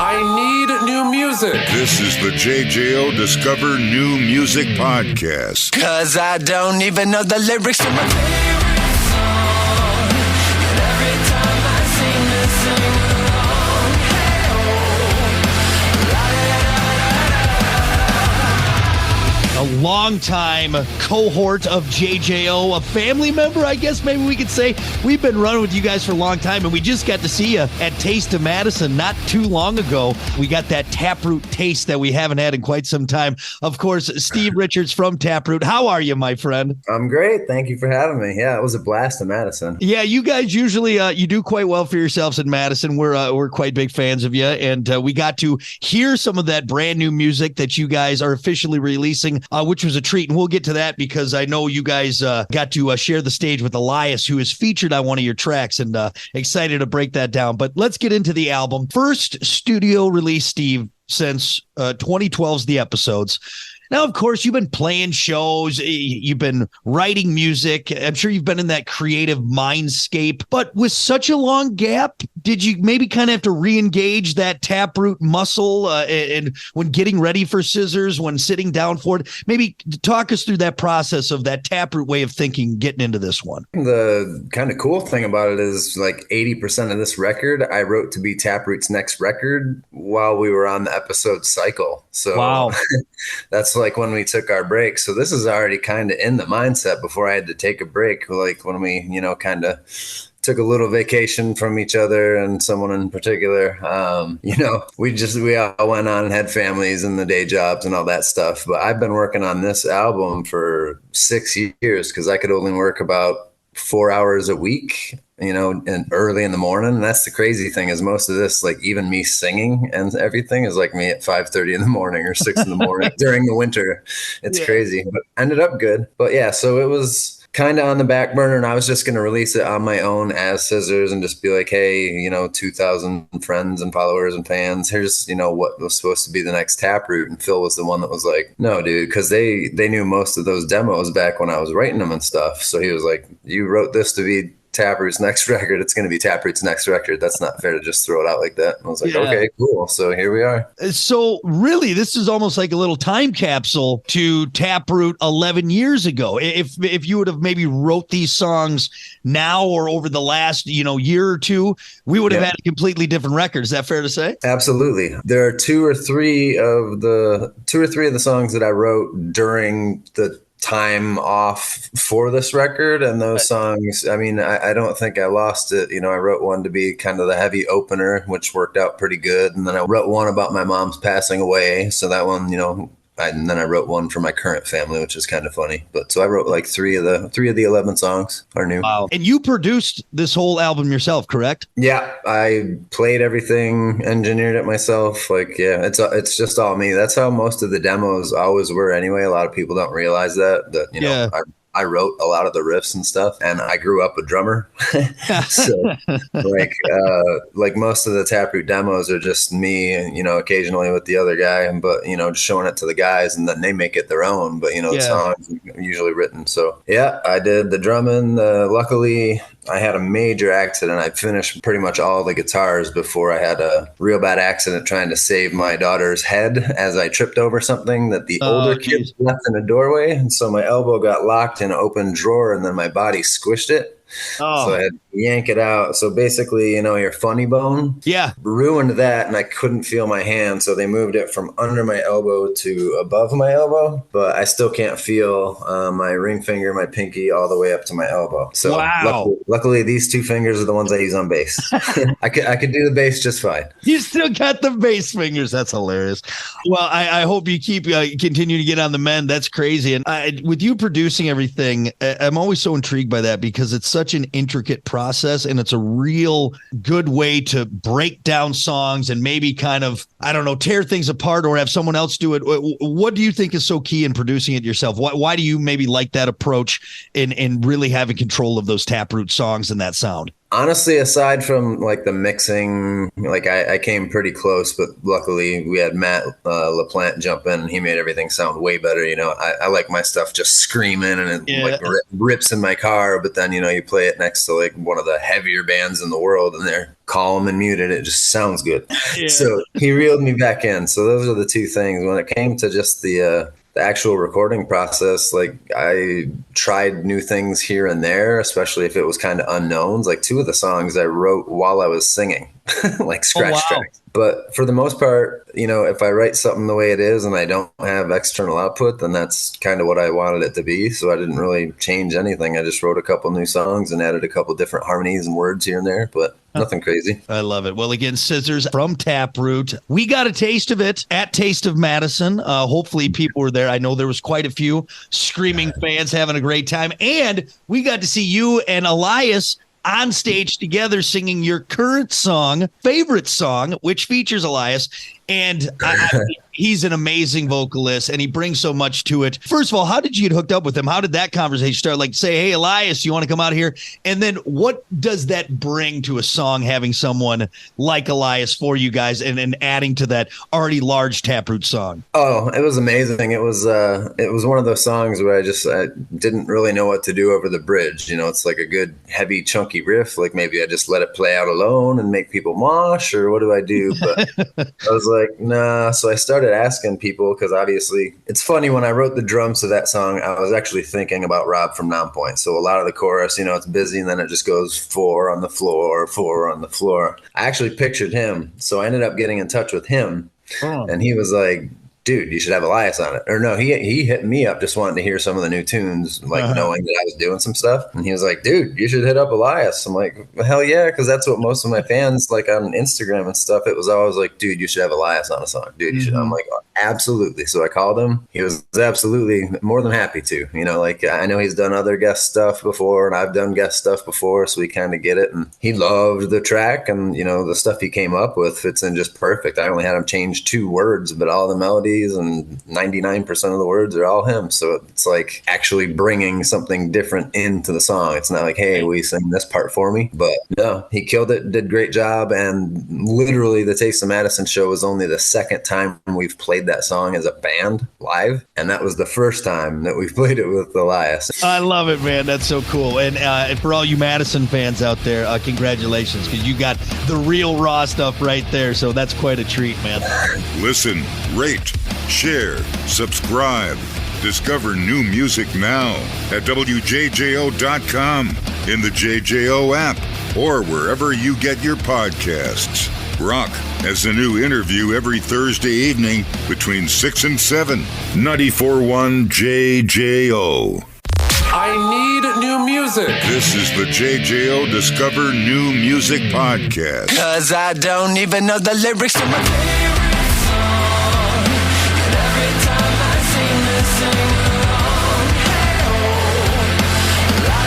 I need new music. This is the JJO Discover New Music Podcast. 'Cause I don't even know the lyrics to my favorite song. And every time I sing this sing along, a longtime cohort of JJO, a family member, I guess maybe we could say. We've been running with you guys for a long time, and we just got to see you at Taste of Madison not too long ago. We got that Taproot taste that we haven't had in quite some time. Of course, Steve Richards from Taproot. How are you, my friend? I'm great. Thank you for having me. Yeah, it was a blast in Madison. Yeah, you guys usually you do quite well for yourselves in Madison. We're quite big fans of you, and we got to hear some of that brand new music that you guys are officially releasing, which was a treat. And we'll get to that because I know you guys got to share the stage with Elias, who is featured on one of your tracks, and excited to break that down. But let's get into the album. First studio release, Steve, since 2012's The Episodes. Now, of course, you've been playing shows, you've been writing music. I'm sure you've been in that creative mindscape. But with such a long gap, did you maybe kind of have to re-engage that Taproot muscle and when getting ready for Scissors, when sitting down for it? Maybe talk us through that process of that Taproot way of thinking getting into this one. The kind of cool thing about it is like 80% of this record I wrote to be Taproot's next record while we were on the episode cycle. So wow. That's like when we took our break. So this is already kind of in the mindset before I had to take a break. Like when we, kind of took a little vacation from each other and someone in particular, we all went on and had families and the day jobs and all that stuff. But I've been working on this album for 6 years because I could only work about 4 hours a week, and early in the morning. And that's the crazy thing is most of this, like even me singing and everything is like me at 5:30 in the morning or 6 in the morning during the winter. It's crazy, but ended up good. But yeah, so it was kind of on the back burner and I was just going to release it on my own as Scissors and just be like, hey, 2,000 friends and followers and fans. Here's, what was supposed to be the next Taproot. And Phil was the one that was like, no, dude, because they knew most of those demos back when I was writing them and stuff. So he was like, you wrote this to be Taproot's next record. It's going to be Taproot's next record. That's not fair to just throw it out like that. And I was like, okay, cool. So here we are. So really, this is almost like a little time capsule to Taproot 11 years ago. If you would have maybe wrote these songs now or over the last, year or two, we would have had a completely different record. Is that fair to say? Absolutely. There are two or three of the songs that I wrote during the time off for this record, and those songs, I don't think I lost it. I wrote one to be kind of the heavy opener, which worked out pretty good, and then I wrote one about my mom's passing away, so that one, and then I wrote one for my current family, which is kind of funny. But so I wrote like three of the 11 songs are new. Wow. And you produced this whole album yourself, correct? Yeah, I played everything, engineered it myself. It's just all me. That's how most of the demos always were anyway. A lot of people don't realize that I wrote a lot of the riffs and stuff, and I grew up a drummer. So like most of the Taproot demos are just me, occasionally with the other guy, but, just showing it to the guys and then they make it their own. But, the songs are usually written. So yeah, I did the drumming. Luckily I had a major accident. I finished pretty much all the guitars before I had a real bad accident trying to save my daughter's head as I tripped over something that the older kids left in a doorway. And so my elbow got locked in an open drawer and then my body squished it. So I had to yank it out. So basically, your funny bone ruined that, and I couldn't feel my hand. So they moved it from under my elbow to above my elbow, but I still can't feel my ring finger, my pinky, all the way up to my elbow. So luckily, these two fingers are the ones I use on bass. I could do the bass just fine. You still got the bass fingers. That's hilarious. Well, I hope you keep continue to get on the mend. That's crazy. And with you producing everything, I'm always so intrigued by that because it's such an intricate process and it's a real good way to break down songs and maybe kind of, tear things apart or have someone else do it. What do you think is so key in producing it yourself? Why do you maybe like that approach in really having control of those Taproot songs and that sound? Honestly, aside from like the mixing, like I came pretty close, but luckily we had Matt LaPlante jump in and he made everything sound way better. I like my stuff just screaming and it like rips in my car, but then, you play it next to like one of the heavier bands in the world and they're calm and muted. It just sounds good. Yeah. So he reeled me back in. So those are the two things. When it came to just the actual recording process, like I tried new things here and there, especially if it was kind of unknowns. Like 2 of the songs I wrote while I was singing, like scratch tracks. But for the most part, if I write something the way it is and I don't have external output, then that's kind of what I wanted it to be. So I didn't really change anything. I just wrote a couple new songs and added a couple different harmonies and words here and there, but nothing crazy. I love it. Well, again, Scissors from Taproot. We got a taste of it at Taste of Madison. Hopefully people were there. I know there was quite a few screaming fans having a great time. And we got to see you and Elias on stage together singing your current song, favorite song, which features Elias. And he's an amazing vocalist and he brings so much to it. First of all, how did you get hooked up with him? How did that conversation start? Like say, hey, Elias, you want to come out here? And then what does that bring to a song, having someone like Elias for you guys and adding to that already large Taproot song? Oh, it was amazing. It was one of those songs where I didn't really know what to do over the bridge. It's like a good, heavy, chunky riff. Like maybe I just let it play out alone and make people mosh, or what do I do? But I was like, nah. So I started asking people, because obviously it's funny, when I wrote the drums to that song, I was actually thinking about Rob from Nonpoint. So a lot of the chorus, it's busy and then it just goes 4 on the floor, 4 on the floor. I actually pictured him. So I ended up getting in touch with him and he was like, dude, you should have Elias on it. Or no, he hit me up just wanting to hear some of the new tunes, like knowing that I was doing some stuff. And he was like, dude, you should hit up Elias. I'm like, hell yeah, because that's what most of my fans, like on Instagram and stuff, it was always like, dude, you should have Elias on a song. Dude, you should. I'm like, absolutely. So I called him. He was absolutely more than happy to. Like I know he's done other guest stuff before and I've done guest stuff before, so we kind of get it. And he loved the track and, the stuff he came up with fits in just perfect. I only had him change 2 words, but all the melodies and 99% of the words are all him. So it's like actually bringing something different into the song. It's not like, hey, we sing this part for me. But no, he killed it, did a great job. And literally the Taste of Madison show was only the second time we've played that song as a band live. And that was the first time that we played it with Elias. I love it, man. That's so cool. And for all you Madison fans out there, congratulations, because you got the real raw stuff right there. So that's quite a treat, man. Listen, rate, share, subscribe. Discover new music now at WJJO.com, in the JJO app, or wherever you get your podcasts. Rock has a new interview every Thursday evening between 6 and 7. 94.1 JJO. I need new music. This is the JJO Discover New Music Podcast. 'Cause I don't even know the lyrics to my favorite song. And every time I sing this sing along, hey oh, la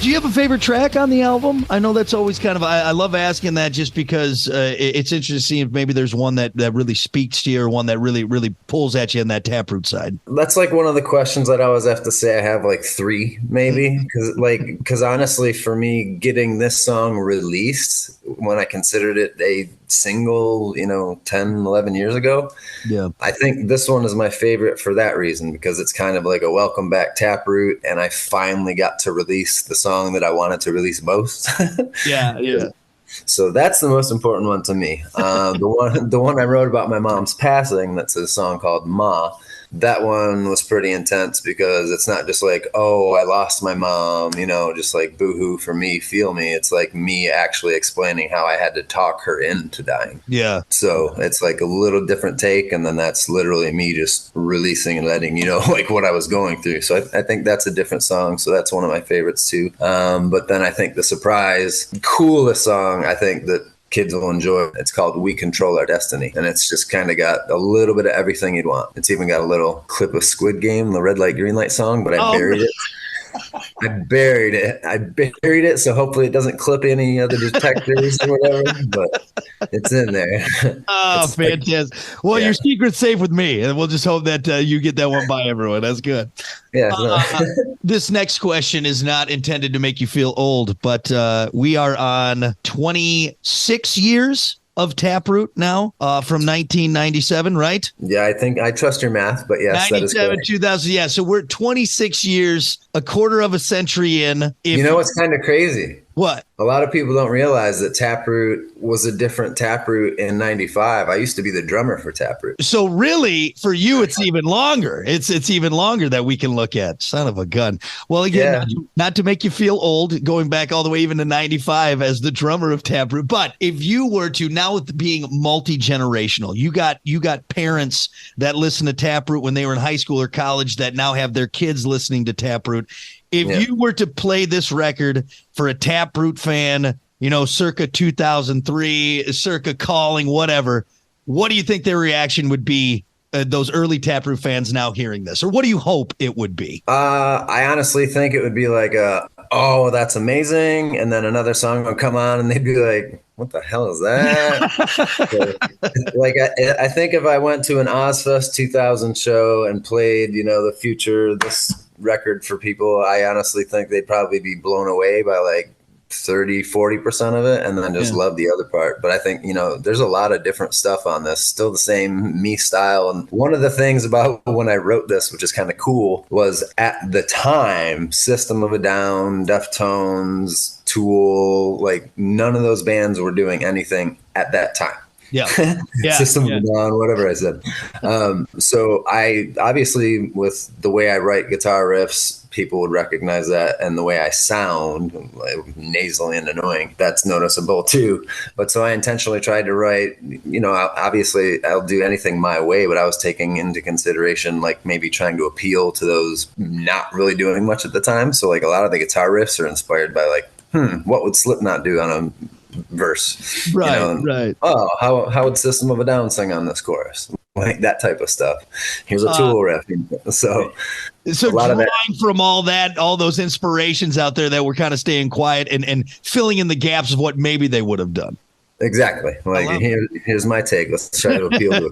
Do you have a favorite track on the album? I know that's always kind of, I love asking that just because it's interesting to see if maybe there's one that really speaks to you or one that really, really pulls at you on that Taproot side. That's like one of the questions I'd always have to say. I have like 3 maybe, because honestly for me, getting this song released when I considered it a single, 10, 11 years ago. Yeah. I think this one is my favorite for that reason, because it's kind of like a welcome back Taproot, and I finally got to release the song that I wanted to release most. Yeah. So that's the most important one to me. The one I wrote about my mom's passing, that's a song called Ma. That one was pretty intense because it's not just like, oh, I lost my mom, just like boohoo for me, feel me. It's like me actually explaining how I had to talk her into dying. Yeah. So it's like a little different take. And then that's literally me just releasing and letting like what I was going through. So I think that's a different song. So that's one of my favorites too. But then I think the surprise, coolest song, I think that kids will enjoy. It's called We Control Our Destiny. And it's just kind of got a little bit of everything you'd want. It's even got a little clip of Squid Game, the red light, green light song, but I buried it. I buried it. So hopefully it doesn't clip any other detectors or whatever, but it's in there. Oh, fantastic. Well, your secret's safe with me, and we'll just hope that you get that one by everyone. That's good. Yeah. This next question is not intended to make you feel old, but we are on 26 years of Taproot now, from 1997, right? Yeah, I think I trust your math, but yes, that is correct. 2000. Yeah, so we're 26 years, a quarter of a century in. You know what's kind of crazy? What? A lot of people don't realize that Taproot was a different Taproot in 95. I used to be the drummer for Taproot. So really, for you, it's even longer. It's even longer that we can look at. Son of a gun. Well, again, not to make you feel old, going back all the way even to 95 as the drummer of Taproot. But if you were to, now with being multi-generational, you got parents that listen to Taproot when they were in high school or college that now have their kids listening to Taproot. If you were to play this record for a Taproot fan, circa 2003, circa Calling, whatever, what do you think their reaction would be, those early Taproot fans now hearing this? Or what do you hope it would be? I honestly think it would be like, oh, that's amazing. And then another song would come on and they'd be like, what the hell is that? Like, I think if I went to an Ozfest 2000 show and played, the Future, this record for people, I honestly think they'd probably be blown away by like 30-40% of it and then just love the other part. But I think there's a lot of different stuff on this, still the same me style. And one of the things about when I wrote this, which is kind of cool, was at the time System of a Down, Deftones, Tool, like none of those bands were doing anything at that time. System of a Down, whatever I said. So I obviously, with the way I write guitar riffs, people would recognize that, and the way I sound, like, nasally and annoying, that's noticeable too. But so I intentionally tried to write, obviously I'll do anything my way, but I was taking into consideration like maybe trying to appeal to those not really doing much at the time. So like a lot of the guitar riffs are inspired by like, what would Slipknot do on a verse? Right. Oh, how would System of a Down sing on this chorus? Like that type of stuff. Here's a Tool riff. So a lot drawing of that from all those inspirations out there that were kind of staying quiet and filling in the gaps of what maybe they would have done. Exactly. Like here's my take. Let's try to appeal to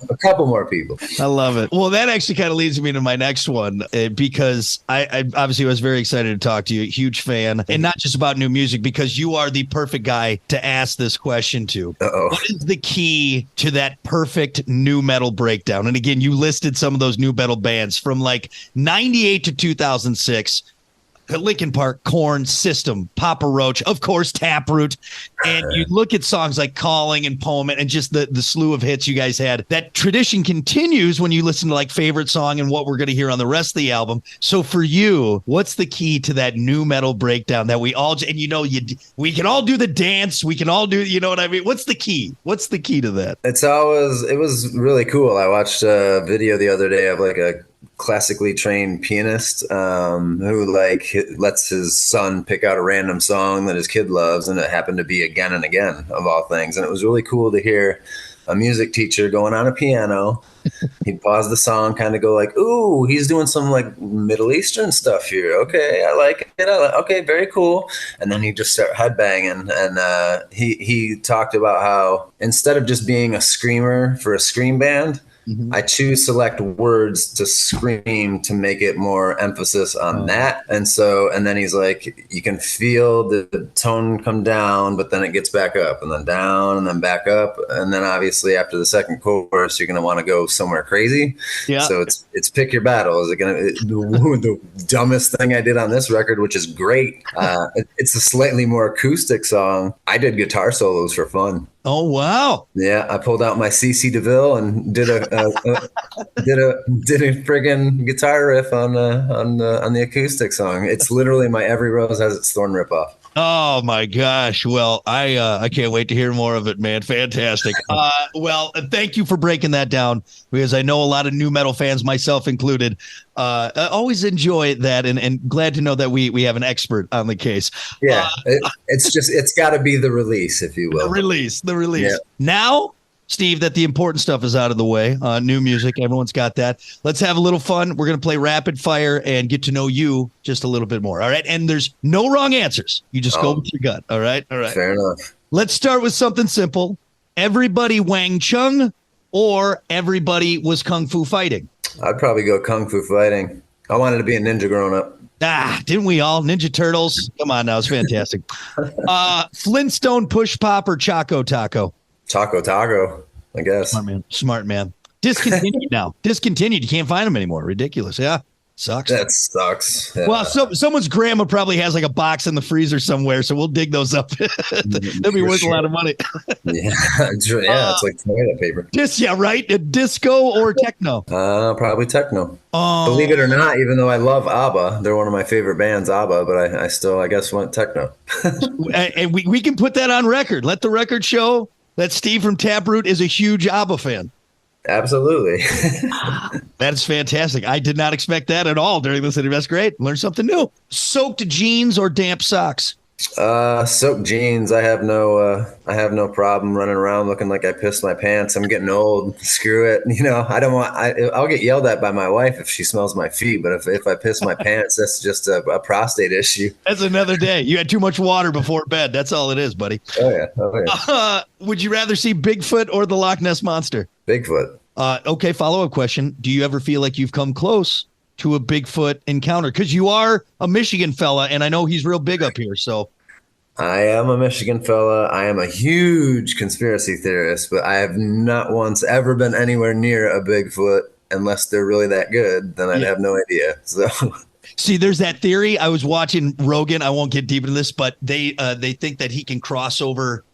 a couple more people. I love it. Well, that actually kind of leads me to my next one, because I obviously was very excited to talk to you. Huge fan, and not just about new music, because you are the perfect guy to ask this question to. What is the key to that perfect new metal breakdown? And again, you listed some of those new metal bands from like 98 to 2006. Linkin Park, Korn, System, Papa Roach, of course, Taproot. And you look at songs like Calling and Poem and just the slew of hits you guys had. That tradition continues when you listen to like Favorite Song and what we're going to hear on the rest of the album. So for you, what's the key to that new metal breakdown that we all, and we can all do the dance. We can all do, you know what I mean? What's the key? What's the key to that? It was really cool. I watched a video the other day of like a classically trained pianist who like lets his son pick out a random song that his kid loves, and it happened to be Again and Again of all things. And it was really cool to hear a music teacher going on a piano. He'd pause the song, kind of go like, ooh, he's doing some like Middle Eastern stuff here. Okay, I like it. Okay, very cool. And then he'd just start headbanging. And he talked about how instead of just being a screamer for a scream band, I choose select words to scream to make it more emphasis on that. And then he's like, you can feel the tone come down, but then it gets back up and then down and then back up. And then obviously after the second chorus, you're going to want to go somewhere crazy. Yeah. So it's pick your battle. Is it going to, the dumbest thing I did on this record, which is great. It's a slightly more acoustic song. I did guitar solos for fun. Oh wow! Yeah, I pulled out my CC DeVille and did a friggin' guitar riff on the acoustic song. It's literally my Every Rose Has Its Thorn ripoff. Oh my gosh! Well, I can't wait to hear more of it, man. Fantastic. Well, thank you for breaking that down, because I know a lot of new metal fans, myself included, I always enjoy that, and glad to know that we have an expert on the case. Yeah, it's got to be the release, if you will. The release. Yeah. Now Steve, that the important stuff is out of the way. New music, everyone's got that. Let's have a little fun. We're going to play rapid fire and get to know you just a little bit more. All right. And there's no wrong answers. You just go with your gut. All right. All right. Fair enough. Let's start with something simple. Everybody Wang Chung or everybody was Kung Fu fighting? I'd probably go Kung Fu fighting. I wanted to be a ninja growing up. Didn't we all? Ninja Turtles. Come on now. It's fantastic. Flintstone Push Pop or Choco Taco? Taco, I guess. Smart man. Discontinued now. Discontinued. You can't find them anymore. Ridiculous. Yeah. Sucks. That sucks. Yeah. Well, someone's grandma probably has like a box in the freezer somewhere, so we'll dig those up. That'd be worth a lot of money. Yeah, it's like toilet paper. Right? Disco or techno? Probably techno. Believe it or not, even though I love ABBA, they're one of my favorite bands, ABBA, but I still, I guess, went techno. And we can put that on record. Let the record show that Steve from Taproot is a huge ABBA fan. Absolutely. That's fantastic. I did not expect that at all during this interview. That's great. Learn something new. Soaked jeans or damp socks? Soaked jeans. I have no problem running around looking like I pissed my pants. I'm getting old. Screw it. I'll get yelled at by my wife if she smells my feet, but if I piss my pants, that's just a prostate issue. That's another day. You had too much water before bed. That's all it is, buddy. Oh yeah. Would you rather see Bigfoot or the Loch Ness Monster? Bigfoot. Okay. Follow-up question. Do you ever feel like you've come close to a Bigfoot encounter? Because you are a Michigan fella, and I know he's real big up here. So I am a Michigan fella. I am a huge conspiracy theorist, but I have not once ever been anywhere near a Bigfoot unless they're really that good. Then I'd have no idea. So see, there's that theory. I was watching Rogan. I won't get deep into this, but they think that he can cross over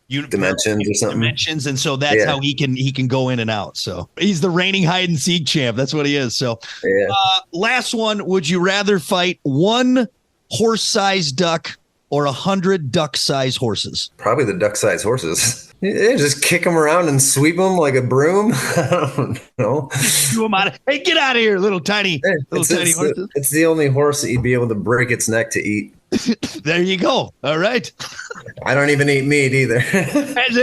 dimensions or something. Dimensions, and so that's how he can go in and out. So he's the reigning hide and seek champ. That's what he is. So last one. Would you rather fight one horse-sized duck or 100 duck-sized horses? Probably the duck-sized horses. Yeah, just kick them around and sweep them like a broom. I don't know. Hey, get out of here, little tiny horses. It's the only horse that you'd be able to break its neck to eat. There you go. All right. I don't even eat meat either.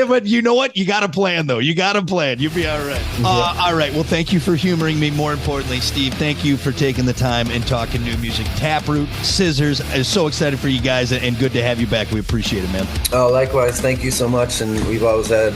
But you know what? You got a plan, though. You got a plan. You'll be all right. All right. Well, thank you for humoring me. More importantly, Steve, thank you for taking the time and talking new music. Taproot, Scissors. I'm so excited for you guys and good to have you back. We appreciate it, man. Oh, likewise. Thank you so much. And we've always had,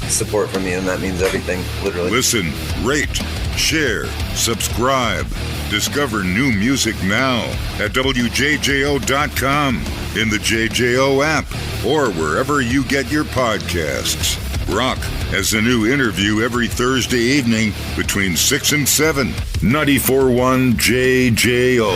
support from you, and that means everything, literally. Listen, rate, share, subscribe. Discover new music now at WJJO.com, in the JJO app, or wherever you get your podcasts. Rock has a new interview every Thursday evening between 6 and 7. 94.1 JJO.